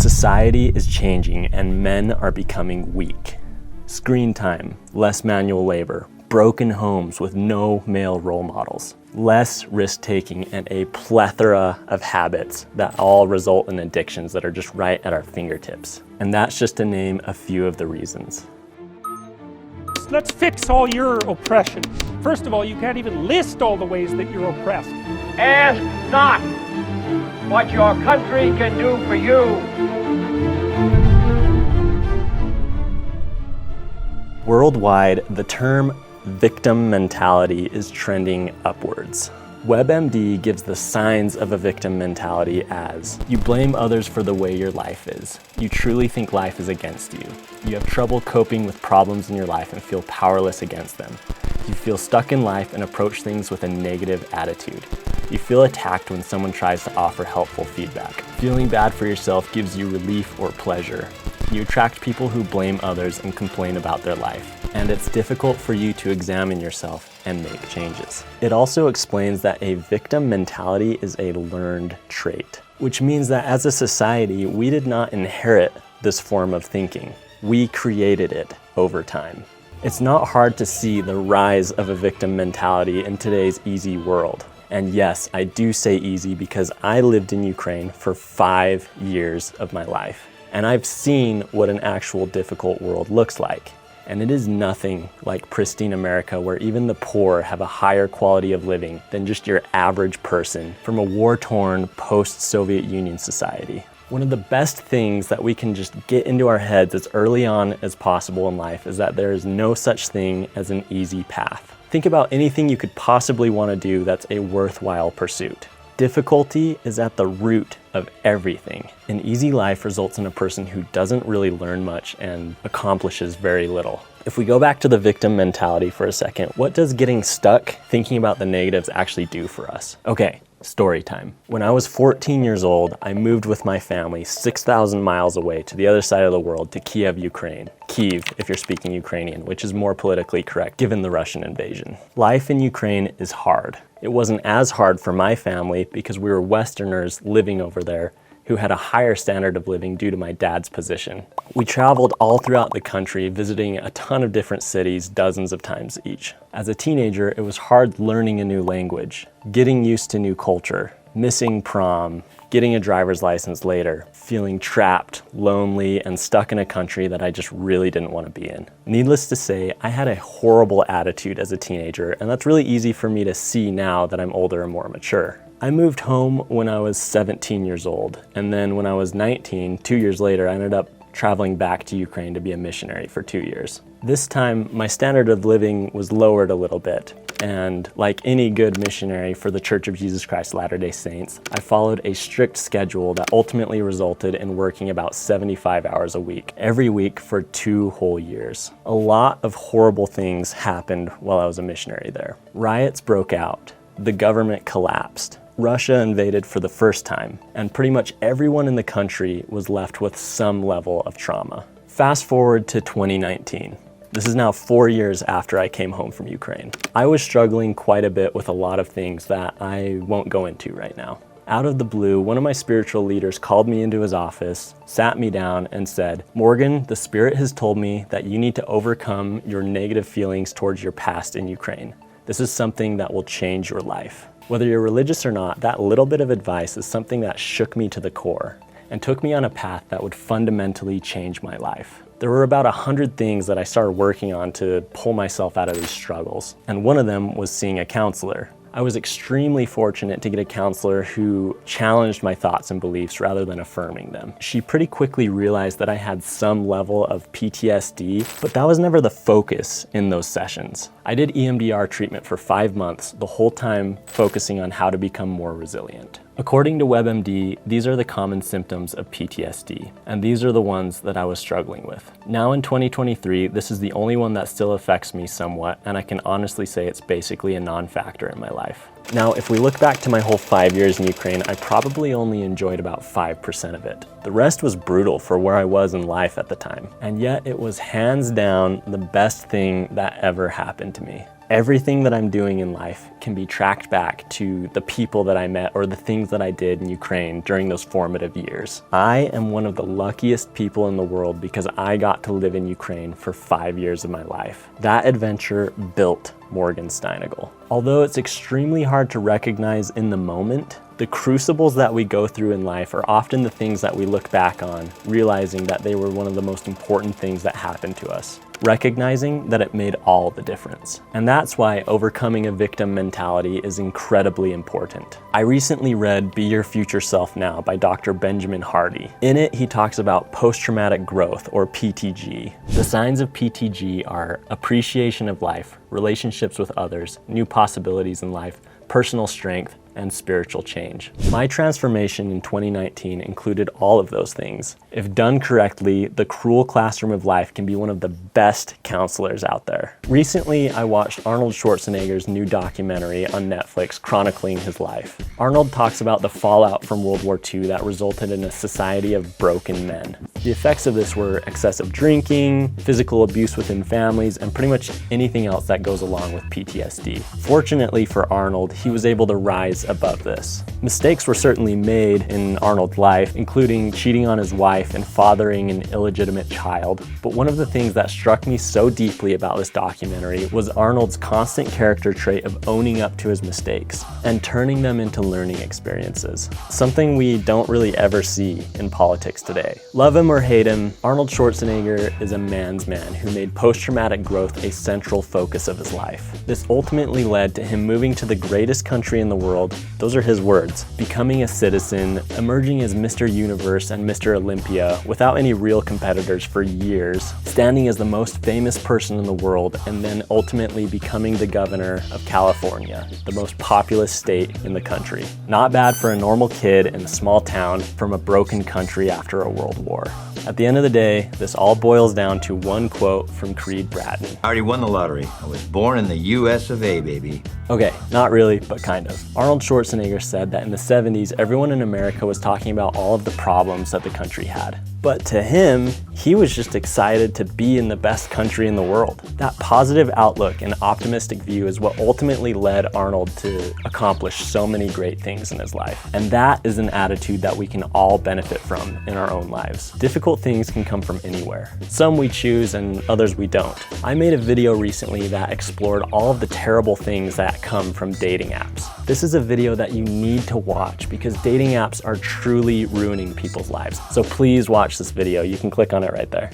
Society is changing and men are becoming weak. Screen time, less manual labor, broken homes with no male role models, less risk-taking, and a plethora of habits that all result in addictions that are just right at our fingertips. And that's just to name a few of the reasons. Let's fix all your oppression. First of all, you can't even list all the ways that you're oppressed. Ask not what your country can do for you. Worldwide, the term victim mentality is trending upwards. WebMD gives the signs of a victim mentality as: you blame others for the way your life is. You truly think life is against you. You have trouble coping with problems in your life and feel powerless against them. You feel stuck in life and approach things with a negative attitude. You feel attacked when someone tries to offer helpful feedback. Feeling bad for yourself gives you relief or pleasure. You attract people who blame others and complain about their life, and it's difficult for you to examine yourself and make changes. It also explains that a victim mentality is a learned trait, which means that as a society, we did not inherit this form of thinking. We created it over time. It's not hard to see the rise of a victim mentality in today's easy world. And yes, I do say easy because I lived in Ukraine for 5 years of my life. And I've seen what an actual difficult world looks like. And it is nothing like pristine America, where even the poor have a higher quality of living than just your average person from a war-torn post-Soviet Union society. One of the best things that we can just get into our heads as early on as possible in life is that there is no such thing as an easy path. Think about anything you could possibly want to do that's a worthwhile pursuit. Difficulty is at the root of everything. An easy life results in a person who doesn't really learn much and accomplishes very little. If we go back to the victim mentality for a second, what does getting stuck thinking about the negatives actually do for us? Okay, story time. When I was 14 years old, I moved with my family 6,000 miles away to the other side of the world, to Kiev, Ukraine. Kyiv, if you're speaking Ukrainian, which is more politically correct given the Russian invasion. Life in Ukraine is hard. It wasn't as hard for my family because we were Westerners living over there who had a higher standard of living due to my dad's position. We traveled all throughout the country, visiting a ton of different cities, dozens of times each. As a teenager, it was hard learning a new language, getting used to new culture, missing prom, getting a driver's license later, feeling trapped, lonely, and stuck in a country that I just really didn't want to be in. Needless to say, I had a horrible attitude as a teenager, and that's really easy for me to see now that I'm older and more mature. I moved home when I was 17 years old, and then when I was 19, 2 years later, I ended up traveling back to Ukraine to be a missionary for 2 years. This time, my standard of living was lowered a little bit, and like any good missionary for the Church of Jesus Christ Latter-day Saints, I followed a strict schedule that ultimately resulted in working about 75 hours a week, every week for 2 whole years. A lot of horrible things happened while I was a missionary there. Riots broke out. The government collapsed. Russia invaded for the first time, and pretty much everyone in the country was left with some level of trauma. Fast forward to 2019. This is now 4 years after I came home from Ukraine. I was struggling quite a bit with a lot of things that I won't go into right now. Out of the blue, one of my spiritual leaders called me into his office, sat me down, and said, "Morgan, the Spirit has told me that you need to overcome your negative feelings towards your past in Ukraine. This is something that will change your life." Whether you're religious or not, that little bit of advice is something that shook me to the core and took me on a path that would fundamentally change my life. There were about 100 things that I started working on to pull myself out of these struggles, and one of them was seeing a counselor. I was extremely fortunate to get a counselor who challenged my thoughts and beliefs rather than affirming them. She pretty quickly realized that I had some level of PTSD, but that was never the focus in those sessions. I did EMDR treatment for 5 months, the whole time focusing on how to become more resilient. According to WebMD, these are the common symptoms of PTSD, and these are the ones that I was struggling with. Now in 2023, this is the only one that still affects me somewhat, and I can honestly say it's basically a non-factor in my life. Now, if we look back to my whole 5 years in Ukraine, I probably only enjoyed about 5% of it. The rest was brutal for where I was in life at the time, and yet it was hands down the best thing that ever happened to me. Everything that I'm doing in life can be tracked back to the people that I met or the things that I did in Ukraine during those formative years. I am one of the luckiest people in the world because I got to live in Ukraine for 5 years of my life. That adventure built Morgan Steinegal. Although it's extremely hard to recognize in the moment, the crucibles that we go through in life are often the things that we look back on, realizing that they were one of the most important things that happened to us, recognizing that it made all the difference. And that's why overcoming a victim mentality is incredibly important. I recently read Be Your Future Self Now by Dr. Benjamin Hardy. In it, he talks about post-traumatic growth, or PTG. The signs of PTG are appreciation of life, relationships with others, new possibilities in life, personal strength, and spiritual change. My transformation in 2019 included all of those things. If done correctly, the Cruel Classroom of Life can be one of the best counselors out there. Recently, I watched Arnold Schwarzenegger's new documentary on Netflix chronicling his life. Arnold talks about the fallout from World War II that resulted in a society of broken men. The effects of this were excessive drinking, physical abuse within families, and pretty much anything else that goes along with PTSD. Fortunately for Arnold, he was able to rise above this. Mistakes were certainly made in Arnold's life, including cheating on his wife and fathering an illegitimate child. But one of the things that struck me so deeply about this documentary was Arnold's constant character trait of owning up to his mistakes and turning them into learning experiences. Something we don't really ever see in politics today. Love him or hate him, Arnold Schwarzenegger is a man's man who made post-traumatic growth a central focus of his life. This ultimately led to him moving to the greatest country in the world. Those are his words. Becoming a citizen, emerging as Mr. Universe and Mr. Olympia without any real competitors for years, standing as the most famous person in the world, and then ultimately becoming the governor of California, the most populous state in the country. Not bad for a normal kid in a small town from a broken country after a world war. At the end of the day, this all boils down to one quote from Creed Bratton. I already won the lottery. I was born in the US of A, baby. Okay, not really, but kind of. Arnold Schwarzenegger said that in the 70s, everyone in America was talking about all of the problems that the country had. But to him, he was just excited to be in the best country in the world. That positive outlook and optimistic view is what ultimately led Arnold to accomplish so many great things in his life. And that is an attitude that we can all benefit from in our own lives. Difficult things can come from anywhere. Some we choose and others we don't. I made a video recently that explored all of the terrible things that come from dating apps. This is a video that you need to watch because dating apps are truly ruining people's lives. So please watch this video. You can click on it right there.